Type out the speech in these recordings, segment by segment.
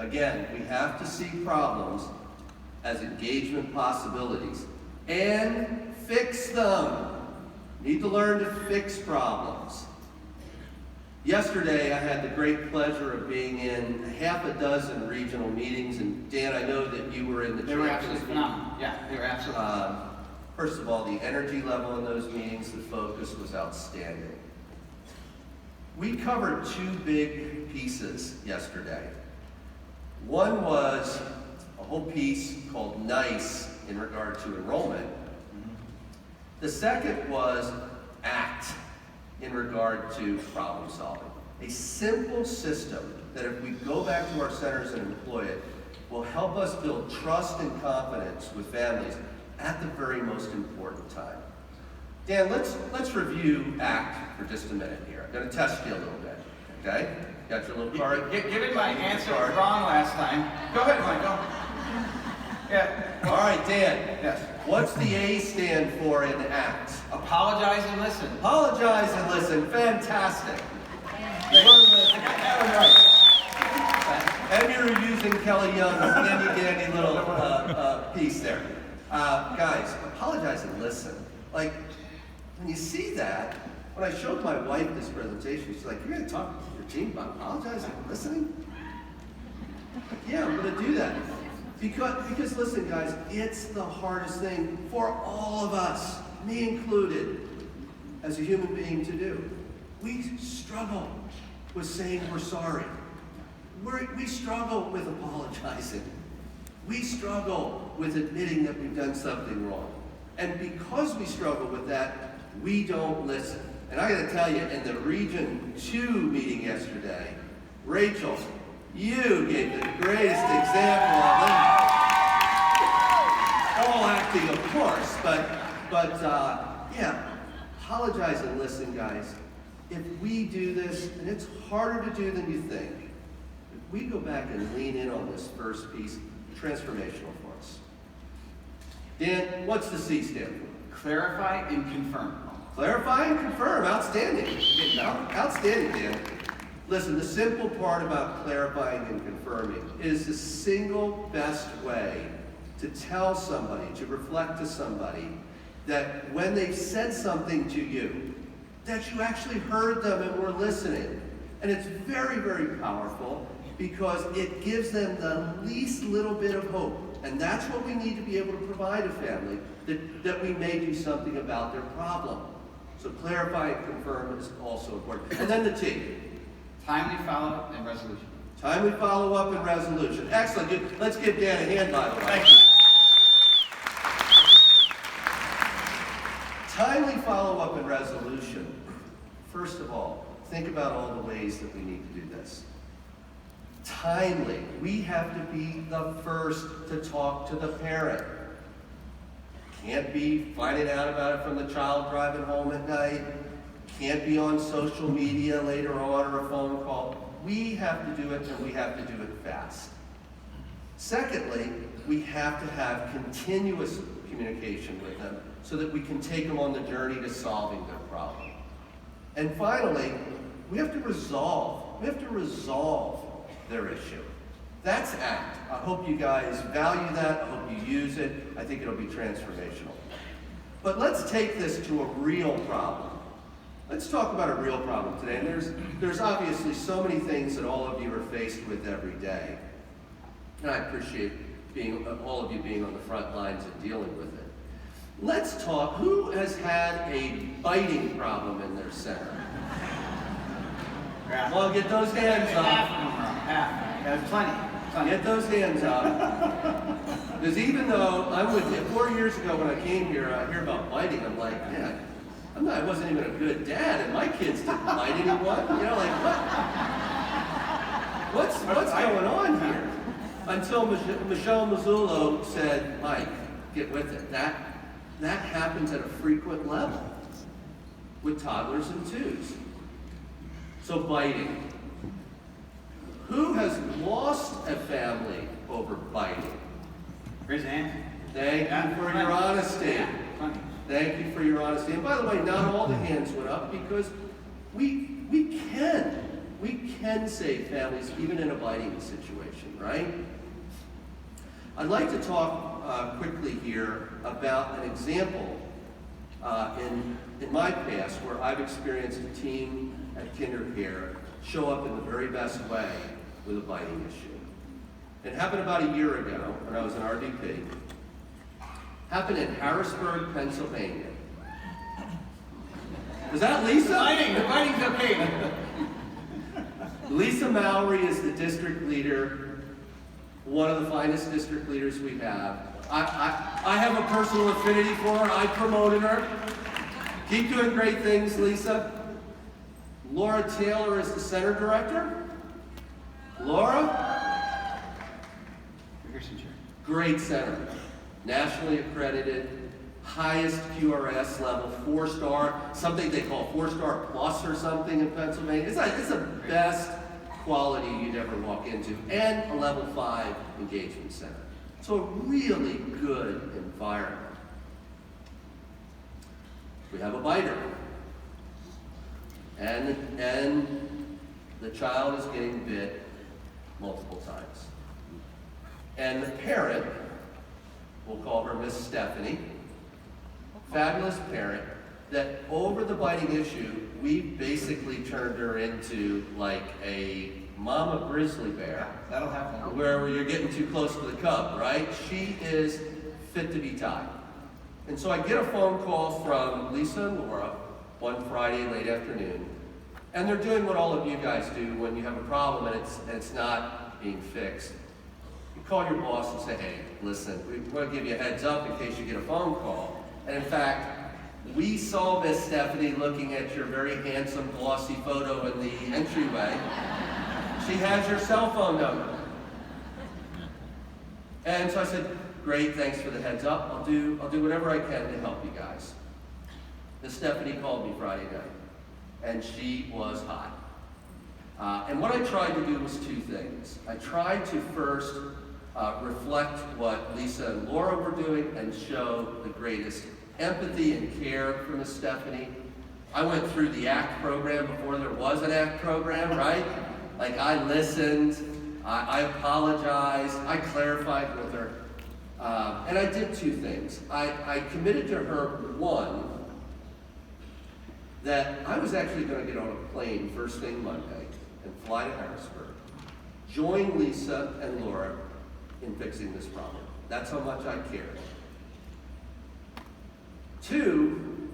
Again, we have to see problems as engagement possibilities and fix them. Need to learn to fix problems. Yesterday, I had the great pleasure of being in half a dozen regional meetings, and Dan, I know that you were in the. They were absolutely phenomenal. Yeah, they were absolutely. First of all, the energy level in those meetings, the focus was outstanding. We covered two big pieces yesterday. One was a whole piece called NICE in regard to enrollment. The second was ACT in regard to problem solving. A simple system that if we go back to our centers and employ it, will help us build trust and confidence with families at the very most important time. Dan, let's review ACT for just a minute here. I'm going to test you a little bit, okay? Got your little card? Given my answer was wrong last time. Go ahead, Mike, go. Yeah. All right, Dan. Yes. What's the A stand for in ACT? Apologize and listen. Apologize and listen. Fantastic. And you're using Kelly Young's handy-dandy little piece there. Guys, apologize and listen. Like, when you see that, when I showed my wife this presentation, she's like, you're going to talk to your team about apologizing and listening? Yeah, I'm going to do that. Because listen, guys, it's the hardest thing for all of us, me included, as a human being to do. We struggle with saying we're sorry. We struggle with apologizing. We struggle with admitting that we've done something wrong. And because we struggle with that, we don't listen. And I gotta tell you, in the Region 2 meeting yesterday, Rachel, you gave the greatest example of that. All acting, of course, but yeah, apologize and listen, guys. If we do this, and it's harder to do than you think, if we go back and lean in on this first piece, transformational for us. Dan, what's the C stand for? Clarify and confirm. Clarify and confirm. Outstanding. Outstanding, Dan. Listen, the simple part about clarifying and confirming is the single best way to tell somebody, to reflect to somebody, that when they've said something to you, that you actually heard them and were listening. And it's very, very powerful because it gives them the least little bit of hope. And that's what we need to be able to provide a family, that we may do something about their problem. So clarify and confirm is also important. And then the T. Timely follow-up and resolution. Timely follow-up and resolution. Excellent. Good. Let's give Dan a hand, by the way. Thank you. Timely follow-up and resolution. First of all, think about all the ways that we need to do this. Timely. We have to be the first to talk to the parent. Can't be finding out about it from the child driving home at night. Can't be on social media later on or a phone call. We have to do it, and we have to do it fast. Secondly, we have to have continuous communication with them so that we can take them on the journey to solving their problem. And finally, we have to resolve. We have to resolve their issue. That's ACT. I hope you guys value that. I hope you use it. I think it'll be transformational. But let's take this to a real problem. Let's talk about a real problem today. And there's obviously so many things that all of you are faced with every day. And I appreciate all of you being on the front lines and dealing with it. Let's talk, who has had a biting problem in their center? Well, get those hands up. Half. There's plenty. Get those hands up. Because even though I'm with you, 4 years ago when I came here, I hear about biting, I'm like, man, I wasn't even a good dad, and my kids didn't bite anyone. You know, like, what's going on here? Until Michelle Mazzullo said, Mike, get with it. That happens at a frequent level with toddlers and twos. So biting. Who has lost a family over biting? Raise your hand. Thank you for your honesty. Thank you for your honesty. And by the way, not all the hands went up because we can can save families even in a biting situation, right? I'd like to talk quickly here about an example in my past where I've experienced a teen at KinderCare show up in the very best way with a biting issue. It happened about a year ago when I was in RDP. Happened in Harrisburg, Pennsylvania. Was that Lisa? The biting's okay. Lisa Mowry is the district leader, one of the finest district leaders we have. I have a personal affinity for her. I promoted her. Keep doing great things, Lisa. Laura Taylor is the center director. Laura? Great center. Nationally accredited, highest QRS level, 4-star, something they call 4-star plus or something in Pennsylvania. It's the best quality you'd ever walk into, and a level 5 engagement center. So a really good environment. We have a biter. And the child is getting bit multiple times. And the parent, we'll call her Miss Stephanie, fabulous parent, that over the biting issue, we basically turned her into like a mama grizzly bear. That'll happen. Where you're getting too close to the cub, right? She is fit to be tied. And so I get a phone call from Lisa and Laura one Friday late afternoon, and they're doing what all of you guys do when you have a problem and it's not being fixed. You call your boss and say, hey, listen, we want to give you a heads up in case you get a phone call. And in fact, we saw Miss Stephanie looking at your very handsome, glossy photo in the entryway. She has your cell phone number. And so I said, great, thanks for the heads up. I'll do whatever I can to help you guys. Miss Stephanie called me Friday night, and she was hot. And what I tried to do was two things. I tried to first reflect what Lisa and Laura were doing and show the greatest empathy and care for Miss Stephanie. I went through the ACT program before there was an ACT program, right? Like I listened, I apologized, I clarified with her. And I did two things. I committed to her, one, that I was actually going to get on a plane first thing Monday and fly to Harrisburg, join Lisa and Laura in fixing this problem. That's how much I cared. Two,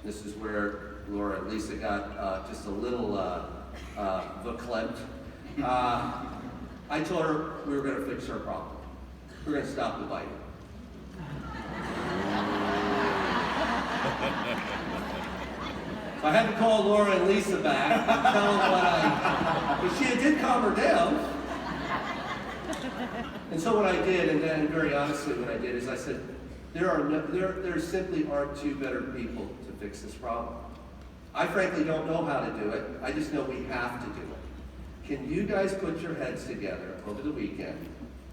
this is where Laura and Lisa got just a little verklempt. I told her we were going to fix her problem. We were going to stop the biting. So I had to call Laura and Lisa back and tell them but she did calm her down. And so what I did, and then very honestly what I did is I said, there simply aren't two better people to fix this problem. I frankly don't know how to do it. I just know we have to do it. Can you guys put your heads together over the weekend?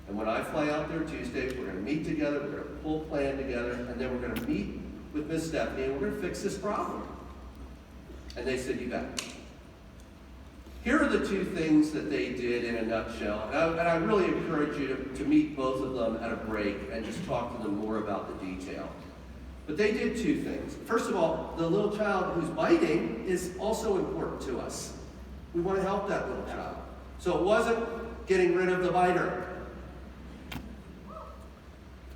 And when I fly out there Tuesday, we're going to meet together, we're going to pull a plan together, and then we're going to meet with Miss Stephanie, and we're going to fix this problem. And they said, you bet. Here are the two things that they did in a nutshell. And I really encourage you to meet both of them at a break and just talk to them more about the detail. But they did two things. First of all, the little child who's biting is also important to us. We want to help that little child. So it wasn't getting rid of the biter.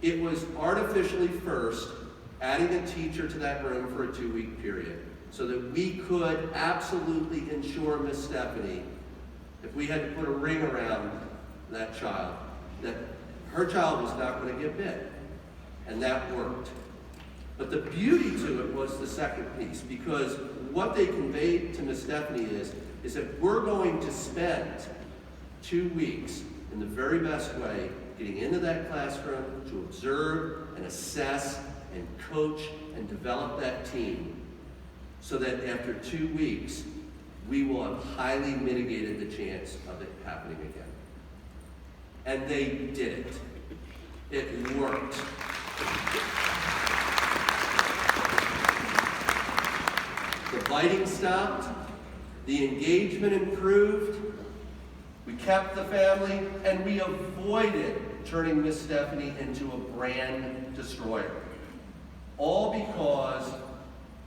It was artificially first adding a teacher to that room for a 2-week period, so that we could absolutely ensure Miss Stephanie, if we had to put a ring around that child, that her child was not going to get bit. And that worked. But the beauty to it was the second piece, because what they conveyed to Miss Stephanie is that we're going to spend 2 weeks in the very best way getting into that classroom to observe and assess and coach and develop that team, so that after 2 weeks, we will have highly mitigated the chance of it happening again. And they did it. It worked. The biting stopped, the engagement improved, We kept the family, and we avoided turning Miss Stephanie into a brand destroyer. All because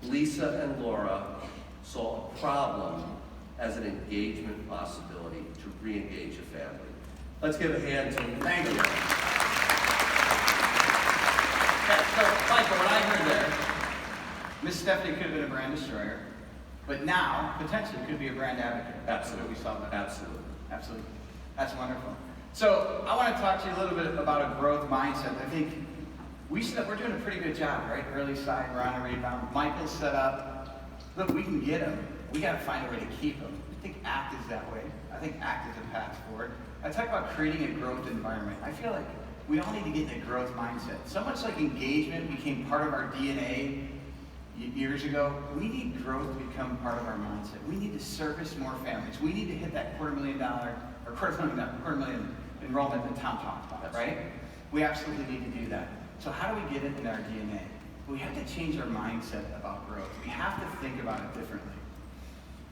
Lisa and Laura saw a problem as an engagement possibility to re-engage a family. Let's give a hand to them. Thank you. Okay, so, Michael, what I heard there, Miss Stephanie could have been a brand destroyer, but now, potentially, could be a brand advocate. Absolutely. We saw that. Absolutely. Absolutely. That's wonderful. So, I want to talk to you a little bit about a growth mindset. I think we're doing a pretty good job, right? Early side, we're on a rebound. Michael's set up. Look, we can get him. We got to find a way to keep him. I think ACT is that way. I think ACT is a path forward. I talk about creating a growth environment. I feel like we all need to get in a growth mindset. So much like engagement became part of our DNA years ago, we need growth to become part of our mindset. We need to service more families. We need to hit that quarter million enrollment that Tom talked about, right? We absolutely need to do that. So how do we get it in our DNA? We have to change our mindset about growth. We have to think about it differently.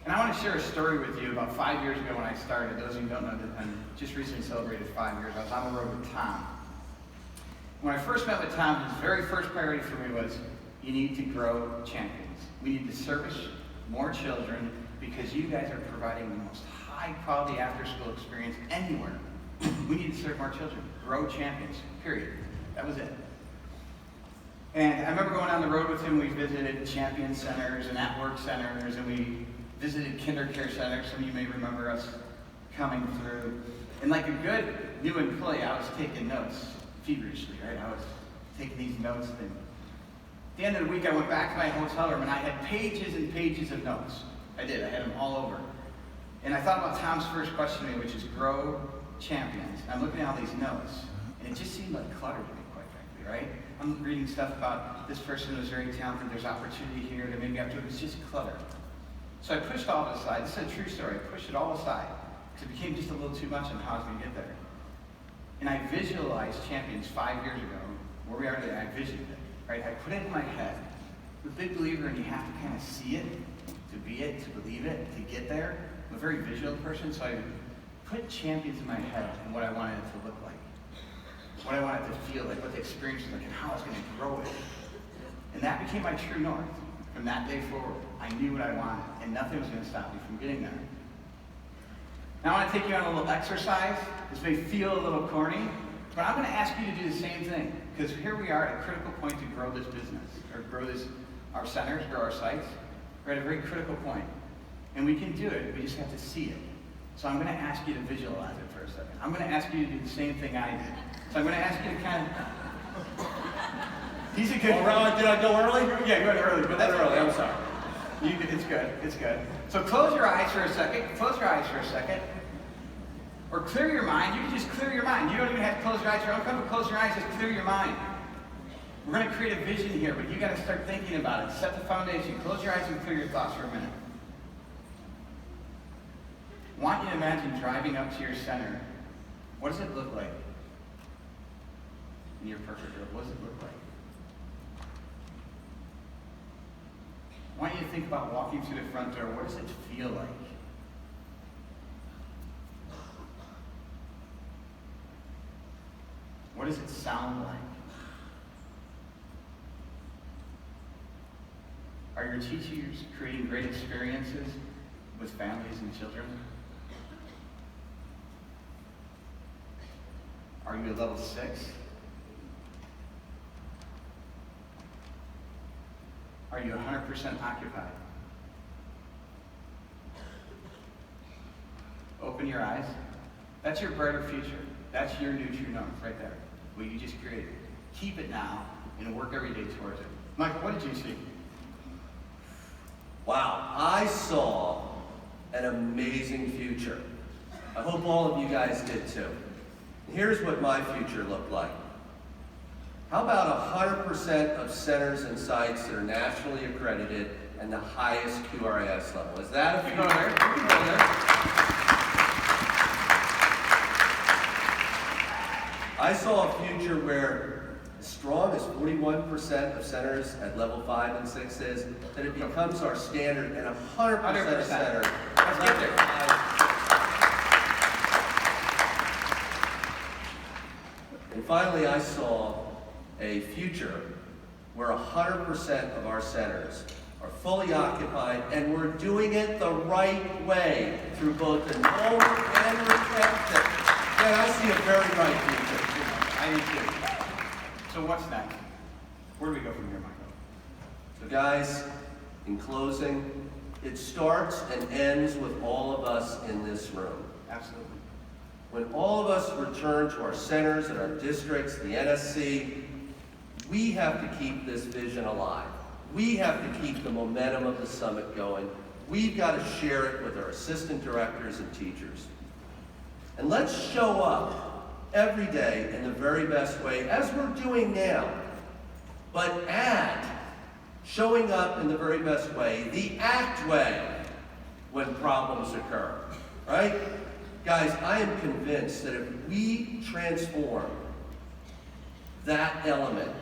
And I want to share a story with you about 5 years ago when I started. Those of you who don't know that I just recently celebrated 5 years. I was on the road with Tom. When I first met with Tom, his very first priority for me was, you need to grow champions. We need to service more children because you guys are providing the most high-quality after-school experience anywhere. We need to serve more children. Grow champions, period. That was it. And I remember going on the road with him. We visited champion centers and at-work centers, and we visited kinder care centers. Some of you may remember us coming through. And like a good new employee, I was taking notes feverishly, right? I was taking these notes. And at the end of the week, I went back to my hotel room, and I had pages and pages of notes. I did. I had them all over. And I thought about Tom's first question to me, which is grow champions. And I'm looking at all these notes, and it just seemed like clutter to me, quite frankly, right? I'm reading stuff about this person was very talented, there's opportunity here, that maybe after it was just clutter. So I pushed all of it aside. This is a true story. I pushed it all aside because it became just a little too much on how I was going to get there. And I visualized champions 5 years ago, where we are today. I visioned it, right? I put it in my head. I'm a big believer in you have to kind of see it, to be it, to believe it, to get there. I'm a very visual person, so I put champions in my head and what I wanted it to look like, what I wanted it to feel like, what the experience was like, and how I was going to grow it. And that became my true north. From that day forward, I knew what I wanted, and nothing was going to stop me from getting there. Now I want to take you on a little exercise. This may feel a little corny, but I'm going to ask you to do the same thing, because here we are at a critical point to grow this business, or grow our centers, grow our sites. We're at a very critical point, and we can do it. We just have to see it. So I'm going to ask you to visualize it for a second. I'm going to ask you to do the same thing I did. So I'm going to ask you to kind of... He's a good... Oh, did I go early? Yeah, you went early. But That's early, I'm sorry. It's good, it's good. So close your eyes for a second. Close your eyes for a second. Or clear your mind. You can just clear your mind. You don't even have to close your eyes. You don't have to close your eyes, just clear your mind. We're going to create a vision here, but you got to start thinking about it. Set the foundation. Close your eyes and clear your thoughts for a minute. I want you to imagine driving up to your center. What does it look like? In your perfect world, what does it look like? I want you to think about walking through the front door. What does it feel like? What does it sound like? Are your teachers creating great experiences with families and children? Are you at level 6? Are you 100% occupied? Open your eyes. That's your brighter future. That's your new true north right there, what you just created. Keep it now and work every day towards it. Michael, what did you see? Wow, I saw an amazing future. I hope all of you guys did too. Here's what my future looked like. How about 100% of centers and sites that are nationally accredited and the highest QRIS level? Is that a future? Go there. You can go there. I saw a future where as strong as 41% of centers at level 5 and 6 is, that it becomes our standard and 100% of centers. Let's get there. And finally, I saw a future where 100% of our centers are fully occupied, and we're doing it the right way through both enrollment and retention. And I see a very bright future. I do too. So what's next? Where do we go from here, Michael? So guys, in closing, it starts and ends with all of us in this room. Absolutely. When all of us return to our centers and our districts, the NSC, we have to keep this vision alive. We have to keep the momentum of the summit going. We've got to share it with our assistant directors and teachers. And let's show up every day in the very best way, as we're doing now. But add showing up in the very best way, the ACT way, when problems occur, right? Guys, I am convinced that if we transform that element,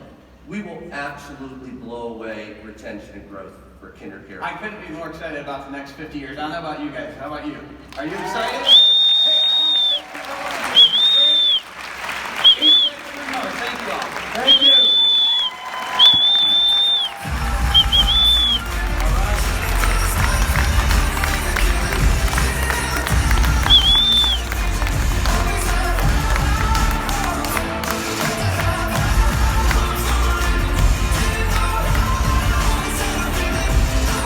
we will absolutely blow away retention and growth for KinderCare. I couldn't be more excited about the next 50 years. I don't know about you guys. How about you? Are you excited?